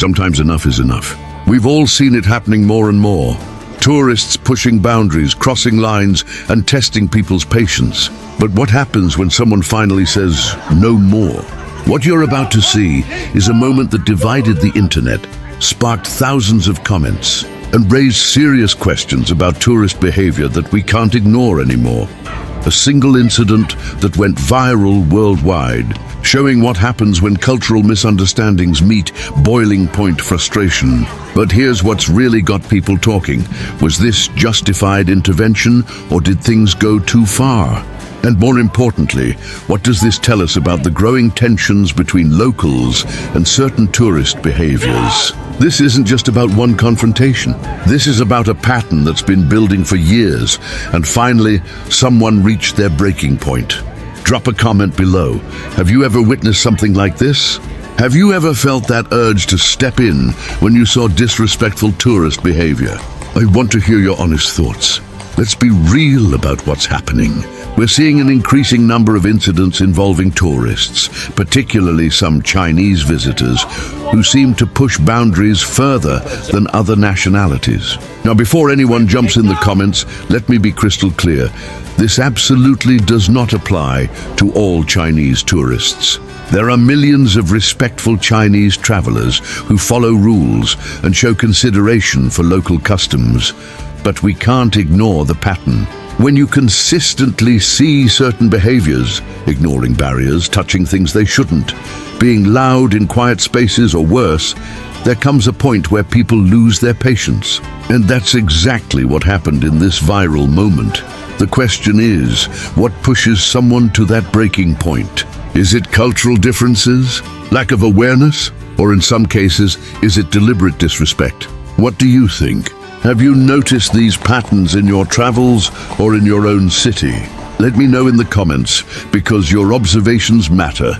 Sometimes enough is enough. We've all seen it happening more and more. Tourists pushing boundaries, crossing lines, and testing people's patience. But what happens when someone finally says, no more? What you're about to see is a moment that divided the internet, sparked thousands of comments, and raised serious questions about tourist behavior that we can't ignore anymore. A single incident that went viral worldwide, showing what happens when cultural misunderstandings meet boiling point frustration. But here's what's really got people talking. Was this justified intervention, or did things go too far? And more importantly, what does this tell us about the growing tensions between locals and certain tourist behaviors? This isn't just about one confrontation. This is about a pattern that's been building for years, and finally, someone reached their breaking point. Drop a comment below. Have you ever witnessed something like this? Have you ever felt that urge to step in when you saw disrespectful tourist behavior? I want to hear your honest thoughts. Let's be real about what's happening. We're seeing an increasing number of incidents involving tourists, particularly some Chinese visitors, who seem to push boundaries further than other nationalities. Now, before anyone jumps in the comments, let me be crystal clear. This absolutely does not apply to all Chinese tourists. There are millions of respectful Chinese travelers who follow rules and show consideration for local customs. But we can't ignore the pattern. When you consistently see certain behaviors, ignoring barriers, touching things they shouldn't, being loud in quiet spaces, or worse, there comes a point where people lose their patience. And that's exactly what happened in this viral moment. The question is, what pushes someone to that breaking point? Is it cultural differences, lack of awareness, or in some cases, is it deliberate disrespect? What do you think? Have you noticed these patterns in your travels or in your own city? Let me know in the comments, because your observations matter.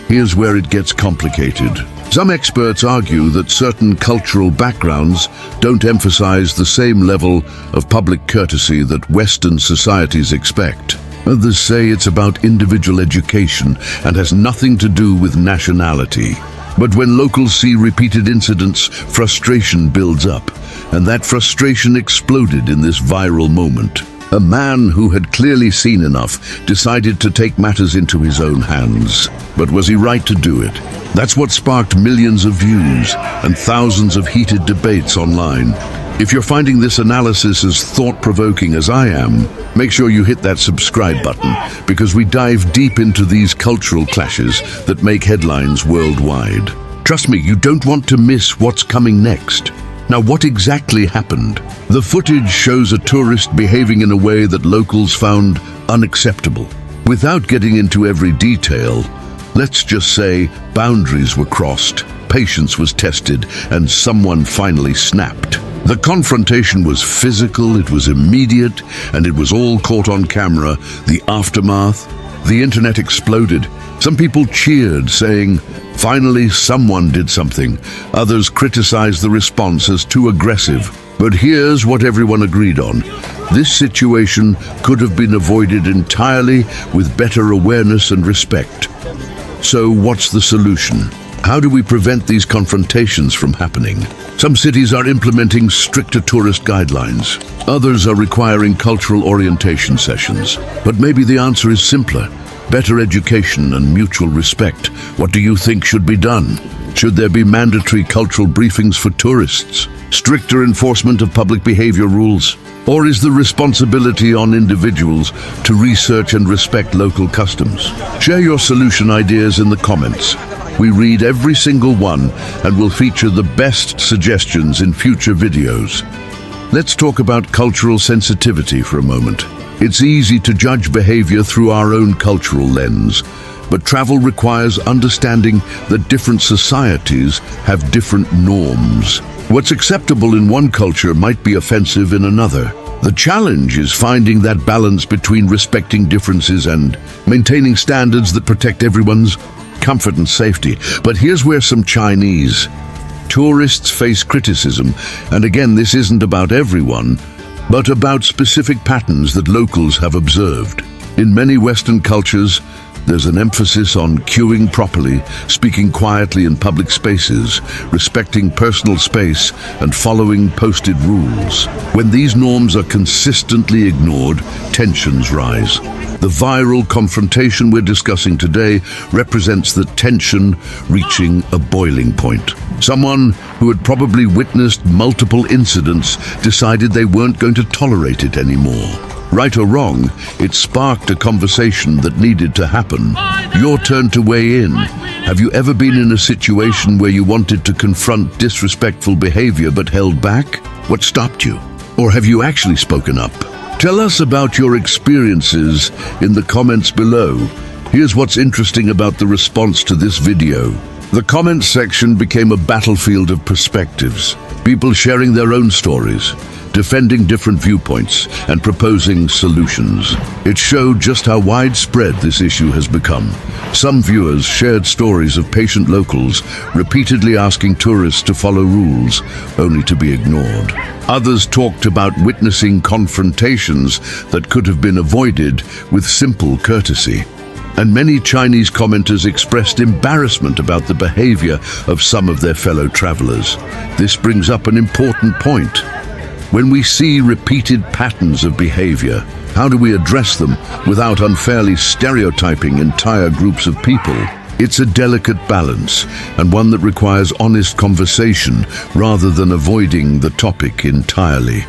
Here's where it gets complicated. Some experts argue that certain cultural backgrounds don't emphasize the same level of public courtesy that Western societies expect. Others say it's about individual education and has nothing to do with nationality. But when locals see repeated incidents, frustration builds up, and that frustration exploded in this viral moment. A man who had clearly seen enough decided to take matters into his own hands. But was he right to do it? That's what sparked millions of views and thousands of heated debates online. If you're finding this analysis as thought-provoking as I am, make sure you hit that subscribe button, because we dive deep into these cultural clashes that make headlines worldwide. Trust me, you don't want to miss what's coming next. Now, what exactly happened? The footage shows a tourist behaving in a way that locals found unacceptable. Without getting into every detail, let's just say boundaries were crossed, patience was tested, and someone finally snapped. The confrontation was physical, it was immediate, and it was all caught on camera. The aftermath, the internet exploded. Some people cheered, saying, "Finally, someone did something." Others criticized the response as too aggressive. But here's what everyone agreed on. This situation could have been avoided entirely with better awareness and respect. So what's the solution? How do we prevent these confrontations from happening? Some cities are implementing stricter tourist guidelines. Others are requiring cultural orientation sessions. But maybe the answer is simpler. Better education and mutual respect. What do you think should be done? Should there be mandatory cultural briefings for tourists? Stricter enforcement of public behavior rules? Or is the responsibility on individuals to research and respect local customs? Share your solution ideas in the comments. We read every single one and will feature the best suggestions in future videos. Let's talk about cultural sensitivity for a moment. It's easy to judge behavior through our own cultural lens, but travel requires understanding that different societies have different norms. What's acceptable in one culture might be offensive in another. The challenge is finding that balance between respecting differences and maintaining standards that protect everyone's comfort and safety. But here's where some Chinese tourists face criticism, and again, this isn't about everyone, but about specific patterns that locals have observed. In many Western cultures, There's an emphasis on queuing properly, speaking quietly in public spaces, respecting personal space, and following posted rules. When these norms are consistently ignored, tensions rise. The viral confrontation we're discussing today represents the tension reaching a boiling point. Someone who had probably witnessed multiple incidents decided they weren't going to tolerate it anymore. Right or wrong, it sparked a conversation that needed to happen. Your turn to weigh in. Have you ever been in a situation where you wanted to confront disrespectful behavior but held back? What stopped you? Or have you actually spoken up? Tell us about your experiences in the comments below. Here's what's interesting about the response to this video. The comments section became a battlefield of perspectives. People sharing their own stories, defending different viewpoints, and proposing solutions. It showed just how widespread this issue has become. Some viewers shared stories of patient locals repeatedly asking tourists to follow rules, only to be ignored. Others talked about witnessing confrontations that could have been avoided with simple courtesy. And many Chinese commenters expressed embarrassment about the behavior of some of their fellow travelers. This brings up an important point. When we see repeated patterns of behavior, how do we address them without unfairly stereotyping entire groups of people? It's a delicate balance, and one that requires honest conversation rather than avoiding the topic entirely.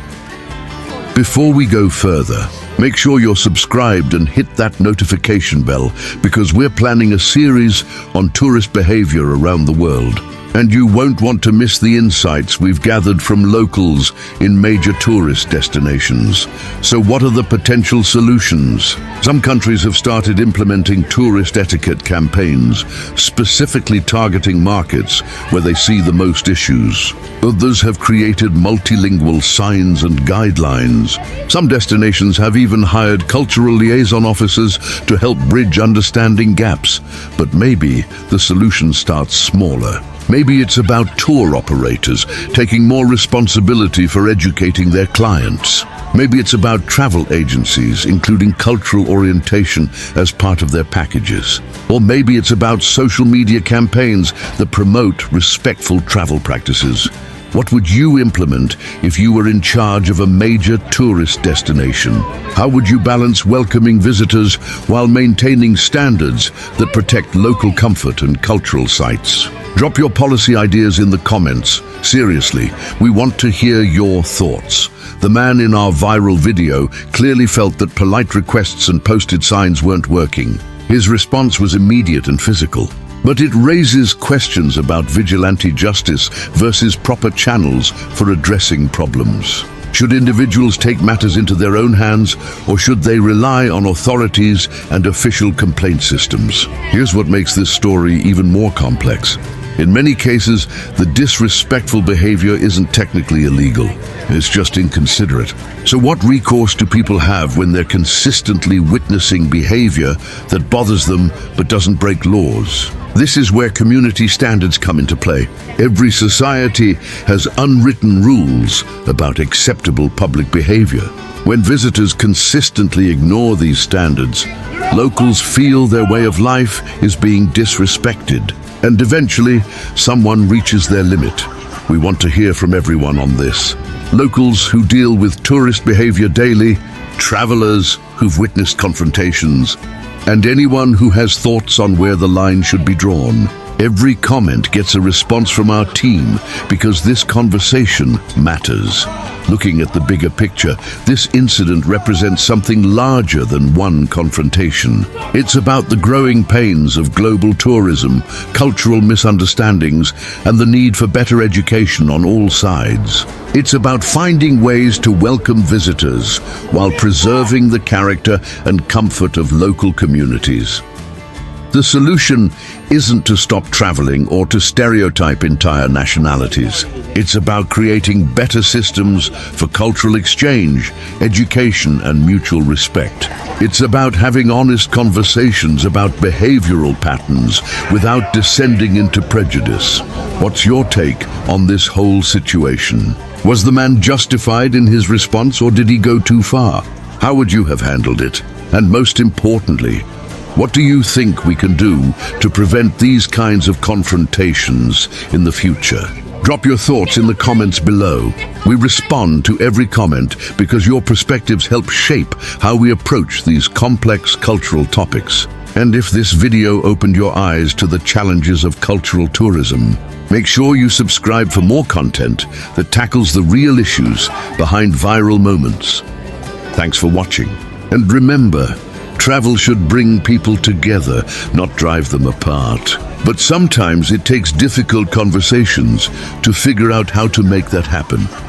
Before we go further, make sure you're subscribed and hit that notification bell, because we're planning a series on tourist behavior around the world. And you won't want to miss the insights we've gathered from locals in major tourist destinations. So what are the potential solutions? Some countries have started implementing tourist etiquette campaigns, specifically targeting markets where they see the most issues. Others have created multilingual signs and guidelines. Some destinations have even hired cultural liaison officers to help bridge understanding gaps. But maybe the solution starts smaller. Maybe it's about tour operators taking more responsibility for educating their clients. Maybe it's about travel agencies including cultural orientation as part of their packages. Or maybe it's about social media campaigns that promote respectful travel practices. What would you implement if you were in charge of a major tourist destination? How would you balance welcoming visitors while maintaining standards that protect local comfort and cultural sites? Drop your policy ideas in the comments. Seriously, we want to hear your thoughts. The man in our viral video clearly felt that polite requests and posted signs weren't working. His response was immediate and physical. But it raises questions about vigilante justice versus proper channels for addressing problems. Should individuals take matters into their own hands, or should they rely on authorities and official complaint systems? Here's what makes this story even more complex. In many cases, the disrespectful behavior isn't technically illegal. It's just inconsiderate. So what recourse do people have when they're consistently witnessing behavior that bothers them but doesn't break laws? This is where community standards come into play. Every society has unwritten rules about acceptable public behavior. When visitors consistently ignore these standards, locals feel their way of life is being disrespected. And eventually, someone reaches their limit. We want to hear from everyone on this. Locals who deal with tourist behavior daily, travelers who've witnessed confrontations, and anyone who has thoughts on where the line should be drawn. Every comment gets a response from our team because this conversation matters. Looking at the bigger picture, this incident represents something larger than one confrontation. It's about the growing pains of global tourism, cultural misunderstandings, and the need for better education on all sides. It's about finding ways to welcome visitors while preserving the character and comfort of local communities. The solution isn't to stop traveling or to stereotype entire nationalities. It's about creating better systems for cultural exchange, education, and mutual respect. It's about having honest conversations about behavioral patterns without descending into prejudice. What's your take on this whole situation? Was the man justified in his response, or did he go too far? How would you have handled it? And most importantly, What do you think we can do to prevent these kinds of confrontations in the future? Drop your thoughts in the comments below. We respond to every comment because your perspectives help shape how we approach these complex cultural topics. And if this video opened your eyes to the challenges of cultural tourism, make sure you subscribe for more content that tackles the real issues behind viral moments. Thanks for watching. And remember, travel should bring people together, not drive them apart. But sometimes it takes difficult conversations to figure out how to make that happen.